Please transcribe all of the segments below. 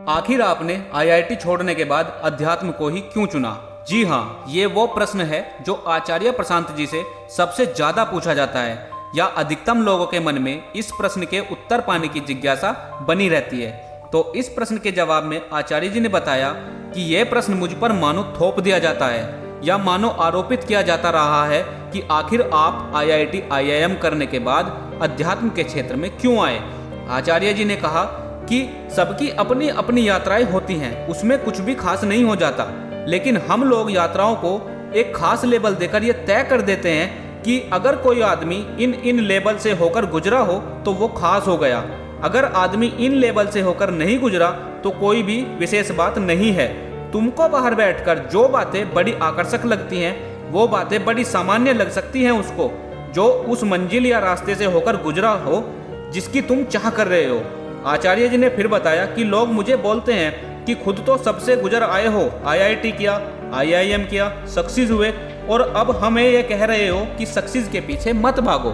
आखिर आपने आईआईटी छोड़ने के बाद अध्यात्म को ही क्यों चुना? जी हाँ, ये वो प्रश्न है जो आचार्य प्रशांत जी से सबसे ज्यादा पूछा जाता है, या अधिकतम लोगों के मन में इस प्रश्न के उत्तर पाने की जिज्ञासा बनी रहती है। तो इस प्रश्न के जवाब में आचार्य जी ने बताया कि यह प्रश्न मुझ पर मानो थोप दिया जाता है, या मानो आरोपित किया जाता रहा है कि आखिर आप आईआईटी आईआईएम करने के बाद अध्यात्म के क्षेत्र में क्यों आए। आचार्य जी ने कहा कि सबकी अपनी अपनी यात्राएं होती हैं, उसमें कुछ भी खास नहीं हो जाता, लेकिन हम लोग यात्राओं को एक खास लेबल देकर ये तय कर देते हैं कि अगर कोई आदमी इन लेबल से होकर गुजरा हो तो वो खास हो गया, अगर आदमी इन लेबल से होकर नहीं गुजरा तो कोई भी विशेष बात नहीं है। तुमको बाहर बैठकर जो बातें बड़ी आकर्षक लगती हैं वो बातें बड़ी सामान्य लग सकती हैं उसको, जो उस मंजिल या रास्ते से होकर गुजरा हो जिसकी तुम चाह कर रहे हो। आचार्य जी ने फिर बताया कि लोग मुझे बोलते हैं कि खुद तो सबसे गुजर आए हो, आईआईटी किया, आईआईएम किया, सक्सेस हुए, और अब हमें ये कह रहे हो कि सक्सेस के पीछे मत भागो।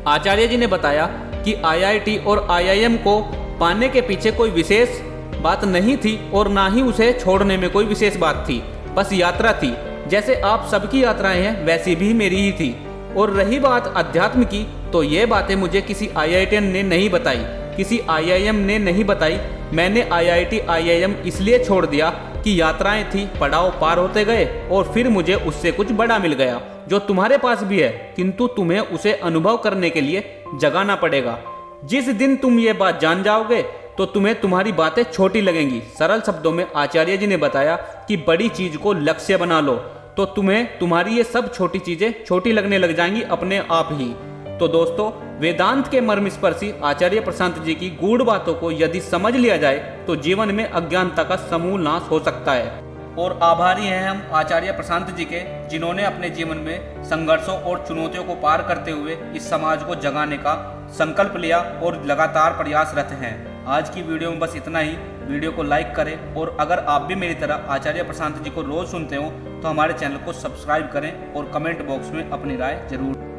आचार्य जी ने बताया कि आईआईटी और आईआईएम को पाने के पीछे कोई विशेष बात नहीं थी और ना ही उसे छोड़ने में कोई विशेष बात थी, बस यात्रा थी। जैसे आप सबकी यात्राएं हैं वैसी भी मेरी ही थी। और रही बात अध्यात्म की, तो ये बातें मुझे किसी आईआईटीएन ने नहीं बताई, किसी आईआईएम ने नहीं बताई। मैंने आईआईटी आईआईएम इसलिए छोड़ दिया कि यात्राएं थी, पड़ाव पार होते गए और फिर मुझे उससे कुछ बड़ा मिल गया जो तुम्हारे पास भी है, किंतु तुम्हें उसे अनुभव करने के लिए जगाना पड़ेगा। जिस दिन तुम ये बात जान जाओगे तो तुम्हें तुम्हारी बातें छोटी लगेंगी। सरल शब्दों में आचार्य जी ने बताया कि बड़ी चीज को लक्ष्य बना लो तो तुम्हें तुम्हारी ये सब छोटी चीजें छोटी लगने लग जाएंगी अपने आप ही। तो दोस्तों, वेदांत के मर्मस्पर्शी आचार्य प्रशांत जी की गूढ़ बातों को यदि समझ लिया जाए तो जीवन में अज्ञानता का समूल नाश हो सकता है। और आभारी हैं हम आचार्य प्रशांत जी के, जिन्होंने अपने जीवन में संघर्षों और चुनौतियों को पार करते हुए इस समाज को जगाने का संकल्प लिया और लगातार प्रयासरत हैं। आज की वीडियो में बस इतना ही। वीडियो को लाइक करें, और अगर आप भी मेरी तरह आचार्य प्रशांत जी को रोज सुनते हो तो हमारे चैनल को सब्सक्राइब करें और कमेंट बॉक्स में अपनी राय जरूर